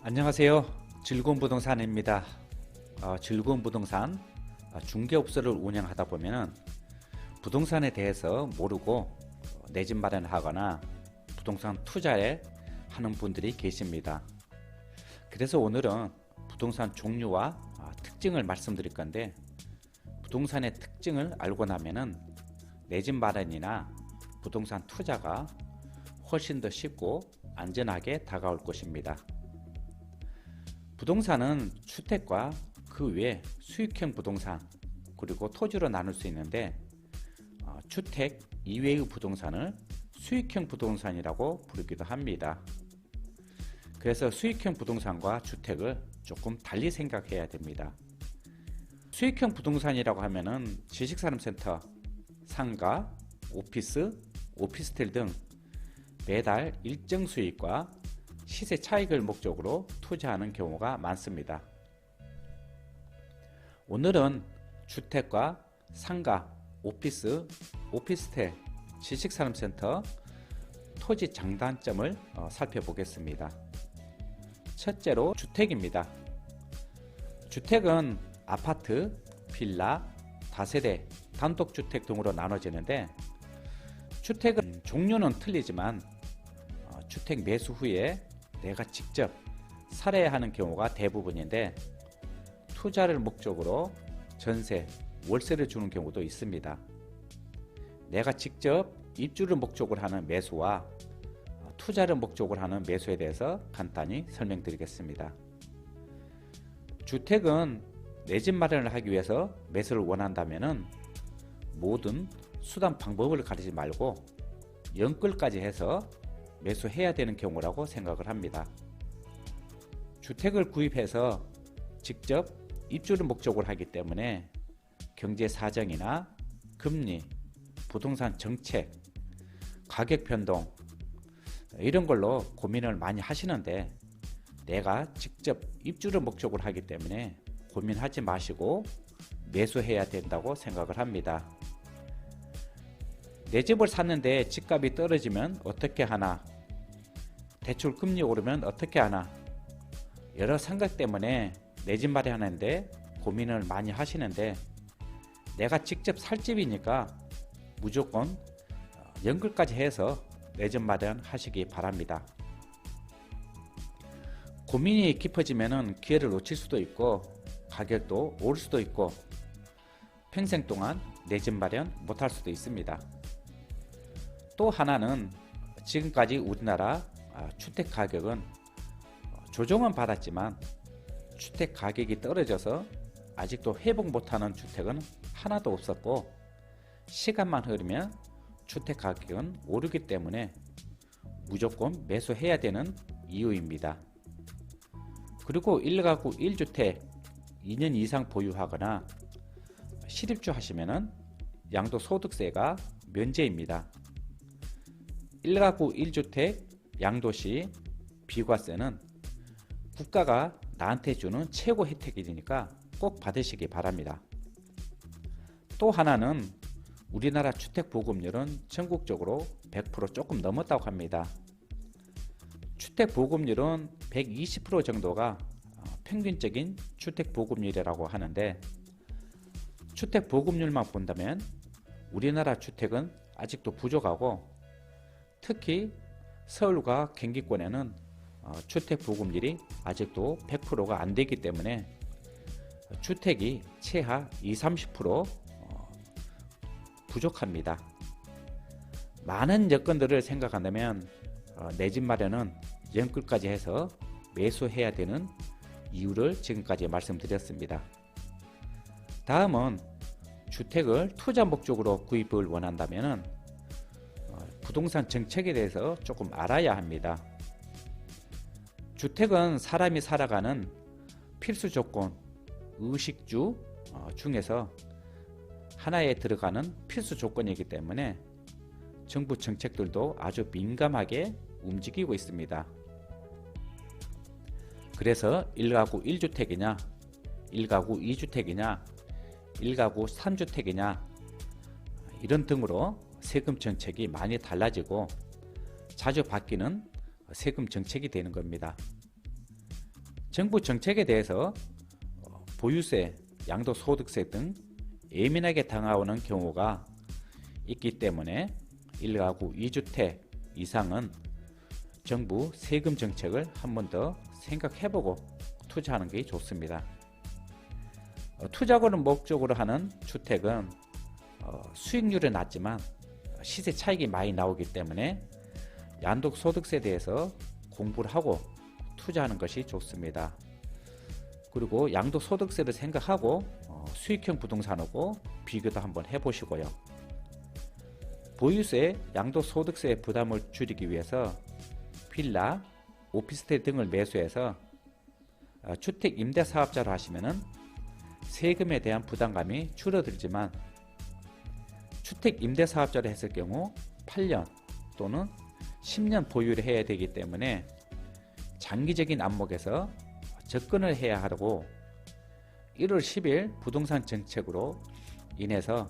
안녕하세요. 즐거운 부동산입니다. 즐거운 부동산 중개업소를 운영하다 보면 부동산에 대해서 모르고 내 집 마련하거나 부동산 투자에 하는 분들이 계십니다. 그래서 오늘은 부동산 종류와 특징을 말씀드릴 건데, 부동산의 특징을 알고 나면은 내 집 마련이나 부동산 투자가 훨씬 더 쉽고 안전하게 다가올 것입니다. 부동산은 주택과 그 외 수익형 부동산 그리고 토지로 나눌 수 있는데, 주택 이외의 부동산을 수익형 부동산이라고 부르기도 합니다. 그래서 수익형 부동산과 주택을 조금 달리 생각해야 됩니다. 수익형 부동산이라고 하면은 지식산업센터, 상가, 오피스텔 등 매달 일정 수익과 시세 차익을 목적으로 투자하는 경우가 많습니다. 오늘은 주택과 상가, 오피스텔, 지식산업센터, 토지 장단점을 살펴보겠습니다. 첫째로 주택입니다. 주택은 아파트, 빌라, 다세대, 단독주택 등으로 나눠지는데, 주택은 종류는 틀리지만 주택 매수 후에 내가 직접 살아야 하는 경우가 대부분인데, 투자를 목적으로 전세, 월세를 주는 경우도 있습니다. 내가 직접 입주를 목적으로 하는 매수와 투자를 목적으로 하는 매수에 대해서 간단히 설명드리겠습니다. 주택은 내 집 마련을 하기 위해서 매수를 원한다면 모든 수단 방법을 가리지 말고 연끌까지 해서 매수해야 되는 경우라고 생각을 합니다. 주택을 구입해서 직접 입주를 목적으로 하기 때문에 경제 사정이나 금리, 부동산 정책, 가격 변동 이런 걸로 고민을 많이 하시는데, 내가 직접 입주를 목적으로 하기 때문에 고민하지 마시고 매수해야 된다고 생각을 합니다. 내 집을 샀는데 집값이 떨어지면 어떻게 하나? 대출 금리 오르면 어떻게 하나? 여러 생각 때문에 내 집 마련하는데 고민을 많이 하시는데, 내가 직접 살 집이니까 무조건 연끌까지 해서 내 집 마련하시기 바랍니다. 고민이 깊어지면 기회를 놓칠 수도 있고 가격도 오를 수도 있고 평생 동안 내 집 마련 못할 수도 있습니다. 또 하나는 지금까지 우리나라 주택 가격은 조정은 받았지만 주택 가격이 떨어져서 아직도 회복 못하는 주택은 하나도 없었고, 시간만 흐르면 주택 가격은 오르기 때문에 무조건 매수해야 되는 이유입니다. 그리고 1가구 1주택 2년 이상 보유하거나 실입주 하시면 양도소득세가 면제입니다. 1가구 1주택 양도시 비과세는 국가가 나한테 주는 최고 혜택이니까 꼭 받으시기 바랍니다. 또 하나는 우리나라 주택 보급률은 전국적으로 100% 조금 넘었다고 합니다. 주택 보급률은 120% 정도가 평균적인 주택 보급률이라고 하는데, 주택 보급률만 본다면 우리나라 주택은 아직도 부족하고, 특히 서울과 경기권에는 주택 보급률이 아직도 100%가 안 되기 때문에 주택이 최하 20-30% 부족합니다. 많은 여건들을 생각한다면 내 집 마련은 연끌까지 해서 매수해야 되는 이유를 지금까지 말씀드렸습니다. 다음은 주택을 투자 목적으로 구입을 원한다면 부동산 정책에 대해서 조금 알아야 합니다. 주택은 사람이 살아가는 필수 조건, 의식주 중에서 하나에 들어가는 필수 조건이기 때문에 정부 정책들도 아주 민감하게 움직이고 있습니다. 그래서 1가구 1주택이냐, 1가구 2주택이냐, 1가구 3주택이냐 이런 등으로 세금 정책이 많이 달라지고 자주 바뀌는 세금 정책이 되는 겁니다. 정부 정책에 대해서 보유세, 양도소득세 등 예민하게 다가오는 경우가 있기 때문에 1가구 2주택 이상은 정부 세금 정책을 한 번 더 생각해보고 투자하는 게 좋습니다. 투자를 목적으로 하는 주택은 수익률은 낮지만 시세 차익이 많이 나오기 때문에 양도소득세에 대해서 공부를 하고 투자하는 것이 좋습니다. 그리고 양도소득세를 생각하고 수익형 부동산하고 비교도 한번 해보시고요. 보유세, 양도소득세 부담을 줄이기 위해서 빌라, 오피스텔 등을 매수해서 주택 임대사업자로 하시면은 세금에 대한 부담감이 줄어들지만 주택 임대사업자로 했을 경우 8년 또는 10년 보유를 해야 되기 때문에 장기적인 안목에서 접근을 해야 하고 1월 10일 부동산 정책으로 인해서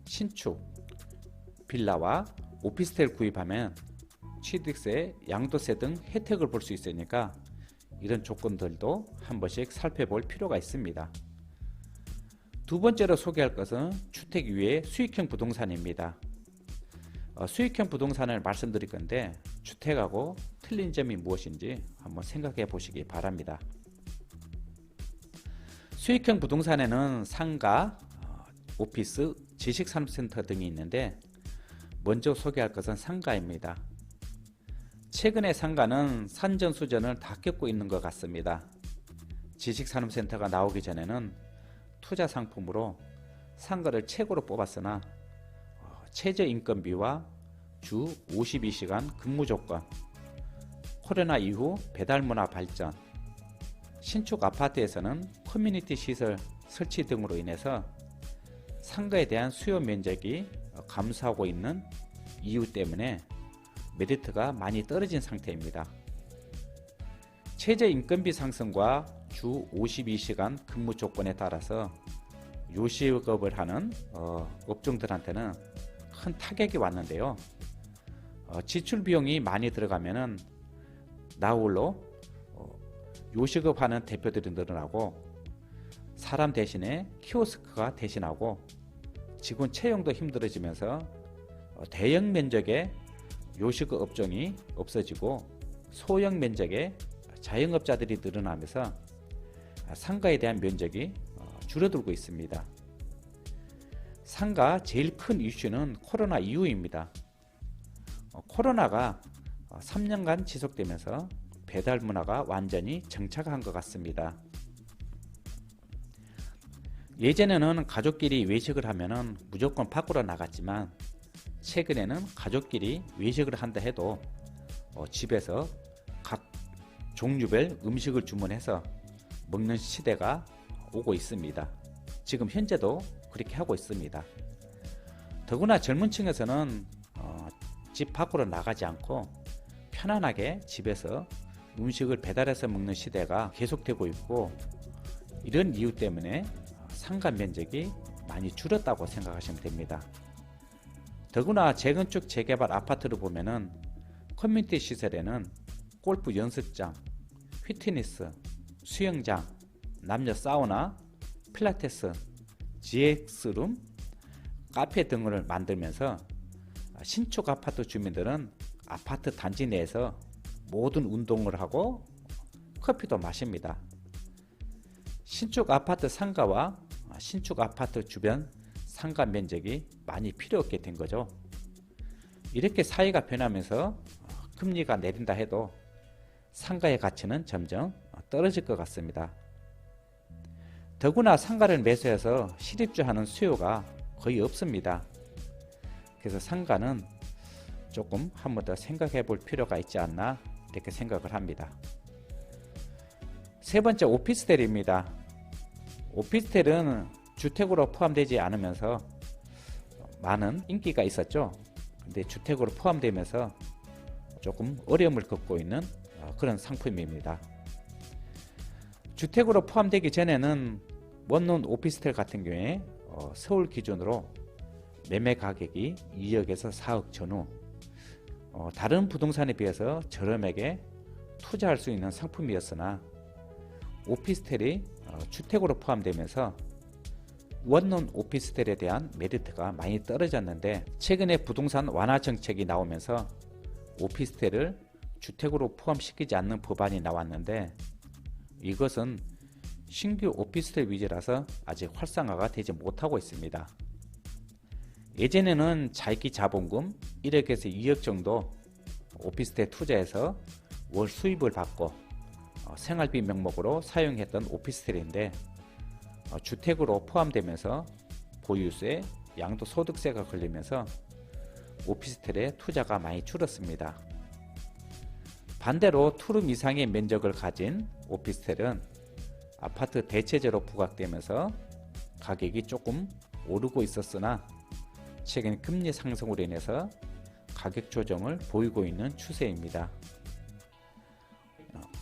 신축, 빌라와 오피스텔 구입하면 취득세, 양도세 등 혜택을 볼 수 있으니까 이런 조건들도 한 번씩 살펴볼 필요가 있습니다. 두 번째로 소개할 것은 주택 위의 수익형 부동산입니다. 수익형 부동산을 말씀드릴 건데 주택하고 틀린 점이 무엇인지 한번 생각해 보시기 바랍니다. 수익형 부동산에는 상가, 오피스, 지식산업센터 등이 있는데 먼저 소개할 것은 상가입니다. 최근에 상가는 산전수전을 다 겪고 있는 것 같습니다. 지식산업센터가 나오기 전에는 투자 상품으로 상가를 최고로 뽑았으나 최저인건비와 주 52시간 근무 조건, 코로나 이후 배달문화 발전, 신축 아파트에서는 커뮤니티 시설 설치 등으로 인해서 상가에 대한 수요 면적이 감소하고 있는 이유 때문에 메리트가 많이 떨어진 상태입니다. 최저인건비 상승과 주 52시간 근무 조건에 따라서 요식업을 하는 업종들한테는 큰 타격이 왔는데요. 지출 비용이 많이 들어가면은 나홀로 요식업 하는 대표들이 늘어나고 사람 대신에 키오스크가 대신하고 직원 채용도 힘들어지면서 대형 면적의 요식업 업종이 없어지고 소형 면적의 자영업자들이 늘어나면서 상가에 대한 면적이 줄어들고 있습니다. 상가 제일 큰 이슈는 코로나 이후입니다. 코로나가 3년간 지속되면서 배달 문화가 완전히 정착한 것 같습니다. 예전에는 가족끼리 외식을 하면은 무조건 밖으로 나갔지만 최근에는 가족끼리 외식을 한다 해도 집에서 각 종류별 음식을 주문해서 먹는 시대가 오고 있습니다. 지금 현재도 그렇게 하고 있습니다. 더구나 젊은 층에서는 집 밖으로 나가지 않고 편안하게 집에서 음식을 배달해서 먹는 시대가 계속되고 있고 이런 이유 때문에 상가 면적이 많이 줄었다고 생각하시면 됩니다. 더구나 재건축 재개발 아파트를 보면은 커뮤니티 시설에는 골프 연습장, 피트니스, 수영장, 남녀 사우나, 필라테스, GX룸, 카페 등을 만들면서 신축 아파트 주민들은 아파트 단지 내에서 모든 운동을 하고 커피도 마십니다. 신축 아파트 상가와 신축 아파트 주변 상가 면적이 많이 필요 없게 된 거죠. 이렇게 사회가 변하면서 금리가 내린다 해도 상가의 가치는 점점 떨어질 것 같습니다. 더구나 상가를 매수해서 실입주하는 수요가 거의 없습니다. 그래서 상가는 조금 한 번 더 생각해 볼 필요가 있지 않나 이렇게 생각을 합니다. 세 번째, 오피스텔입니다. 오피스텔은 주택으로 포함되지 않으면서 많은 인기가 있었죠. 근데 주택으로 포함되면서 조금 어려움을 겪고 있는 그런 상품입니다. 주택으로 포함되기 전에는 원룸 오피스텔 같은 경우에 서울 기준으로 매매 가격이 2억에서 4억 전후 다른 부동산에 비해서 저렴하게 투자할 수 있는 상품이었으나 오피스텔이 주택으로 포함되면서 원룸 오피스텔에 대한 메리트가 많이 떨어졌는데, 최근에 부동산 완화 정책이 나오면서 오피스텔을 주택으로 포함시키지 않는 법안이 나왔는데, 이것은 신규 오피스텔 위주라서 아직 활성화가 되지 못하고 있습니다. 예전에는 자기 자본금 1억에서 2억 정도 오피스텔 투자해서 월 수입을 받고 생활비 명목으로 사용했던 오피스텔인데, 주택으로 포함되면서 보유세, 양도소득세가 걸리면서 오피스텔의 투자가 많이 줄었습니다. 반대로 투룸 이상의 면적을 가진 오피스텔은 아파트 대체제로 부각되면서 가격이 조금 오르고 있었으나, 최근 금리 상승으로 인해서 가격 조정을 보이고 있는 추세입니다.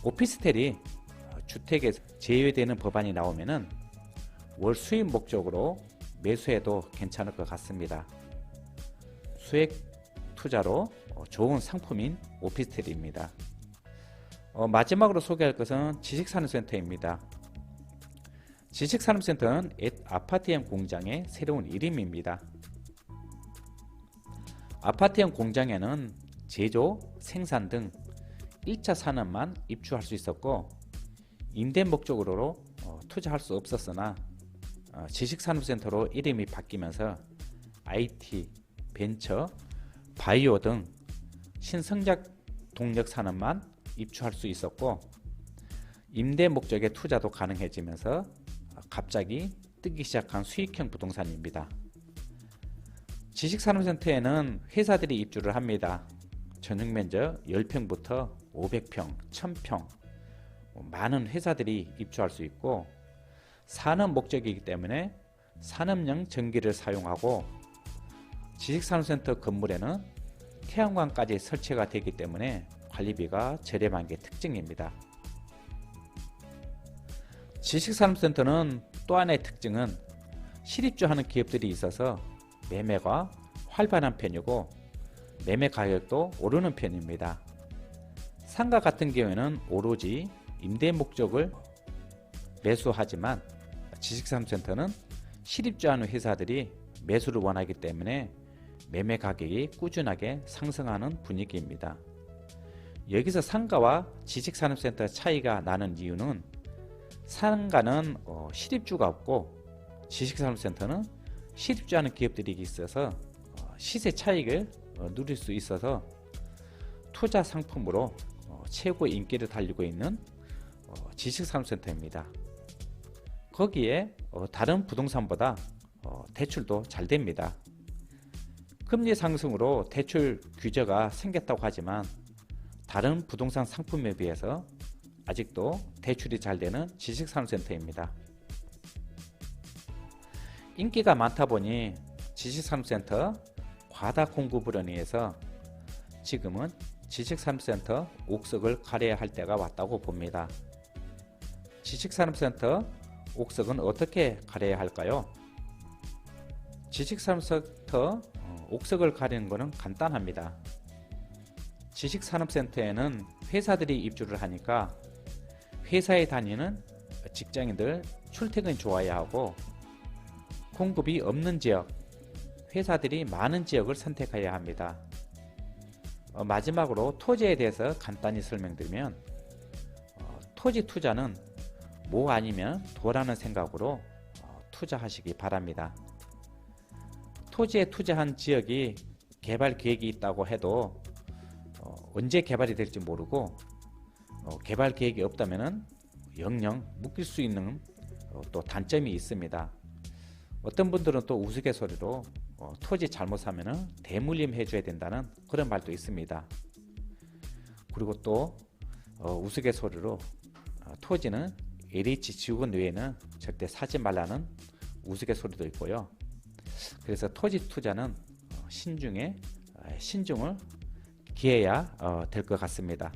오피스텔이 주택에서 제외되는 법안이 나오면은 월 수입 목적으로 매수해도 괜찮을 것 같습니다. 수익 투자로 좋은 상품인 오피스텔입니다. 마지막으로 소개할 것은 지식산업센터입니다. 지식산업센터는 옛 아파트형 공장의 새로운 이름입니다. 아파트형 공장에는 제조, 생산 등 1차 산업만 입주할 수 있었고, 임대 목적으로 투자할 수 없었으나, 지식산업센터로 이름이 바뀌면서 IT, 벤처, 바이오 등 신성장 동력 산업만 입주할 수 있었고, 임대 목적의 투자도 가능해지면서 갑자기 뜨기 시작한 수익형 부동산입니다. 지식산업센터에는 회사들이 입주를 합니다. 전용면적 10평부터 500평, 1000평 많은 회사들이 입주할 수 있고, 산업 목적이기 때문에 산업용 전기를 사용하고, 지식산업센터 건물에는 태양광까지 설치가 되기 때문에 관리비가 저렴한 게 특징입니다. 지식산업센터는 또 하나의 특징은 실입주하는 기업들이 있어서 매매가 활발한 편이고, 매매 가격도 오르는 편입니다. 상가 같은 경우에는 오로지 임대 목적을 매수하지만, 지식산업센터는 실입주하는 회사들이 매수를 원하기 때문에 매매 가격이 꾸준하게 상승하는 분위기입니다. 여기서 상가와 지식산업센터 차이가 나는 이유는, 상가는 실입주가 없고 지식산업센터는 실입주하는 기업들이 있어서 시세 차익을 누릴 수 있어서 투자 상품으로 최고 인기를 달리고 있는 지식산업센터입니다. 거기에 다른 부동산보다 대출도 잘 됩니다. 금리 상승으로 대출 규제가 생겼다고 하지만, 다른 부동산 상품에 비해서 아직도 대출이 잘 되는 지식산업센터입니다. 인기가 많다 보니 지식산업센터 과다 공급으로 인해서 지금은 지식산업센터 옥석을 가려야 할 때가 왔다고 봅니다. 지식산업센터 옥석은 어떻게 가려야 할까요? 지식산업센터 옥석을 가리는 것은 간단합니다. 지식산업센터에는 회사들이 입주를 하니까 회사에 다니는 직장인들 출퇴근이 좋아야 하고, 공급이 없는 지역, 회사들이 많은 지역을 선택해야 합니다. 마지막으로 토지에 대해서 간단히 설명드리면, 토지 투자는 뭐 아니면 도라는 생각으로 투자하시기 바랍니다. 토지에 투자한 지역이 개발 계획이 있다고 해도 언제 개발이 될지 모르고, 개발 계획이 없다면 영영 묶일 수 있는 또 단점이 있습니다. 어떤 분들은 또 우스갯소리로 토지 잘못 사면 대물림 해줘야 된다는 그런 말도 있습니다. 그리고 또 우스갯소리로 토지는 LH 지구권 외에는 절대 사지 말라는 우스갯소리도 있고요. 그래서 토지 투자는 신중을 기해야 될 것 같습니다.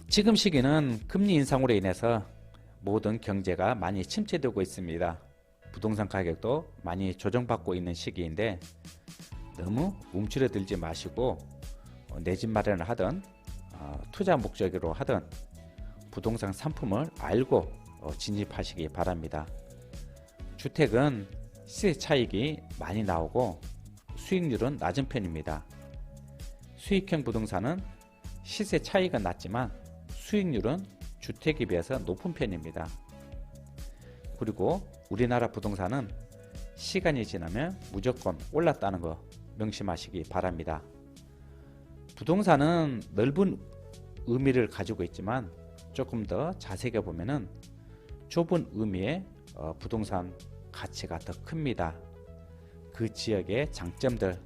지금 시기는 금리 인상으로 인해서 모든 경제가 많이 침체되고 있습니다. 부동산 가격도 많이 조정받고 있는 시기인데, 너무 움츠러들지 마시고 내 집 마련을 하든 투자 목적으로 하든 부동산 상품을 알고 진입하시기 바랍니다. 주택은 시세 차익이 많이 나오고 수익률은 낮은 편입니다. 수익형 부동산은 시세 차익은 낮지만 수익률은 주택에 비해서 높은 편입니다. 그리고 우리나라 부동산은 시간이 지나면 무조건 올랐다는 거 명심하시기 바랍니다. 부동산은 넓은 의미를 가지고 있지만 조금 더 자세히 보면은 좁은 의미의 부동산 가치가 더 큽니다. 그 지역의 장점들,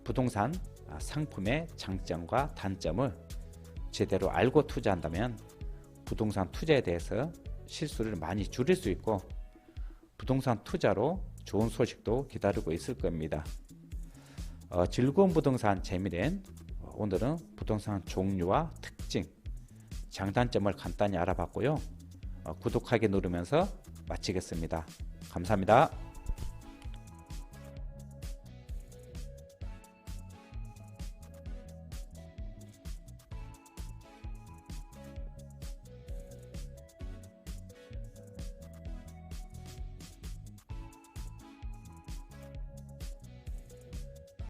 부동산 상품의 장점과 단점을 제대로 알고 투자한다면 부동산 투자에 대해서 실수를 많이 줄일 수 있고 부동산 투자로 좋은 소식도 기다리고 있을 겁니다. 즐거운 부동산 재미낸 오늘은 부동산 종류와 특징, 장단점을 간단히 알아봤고요. 구독하기 누르면서 마치겠습니다. 감사합니다.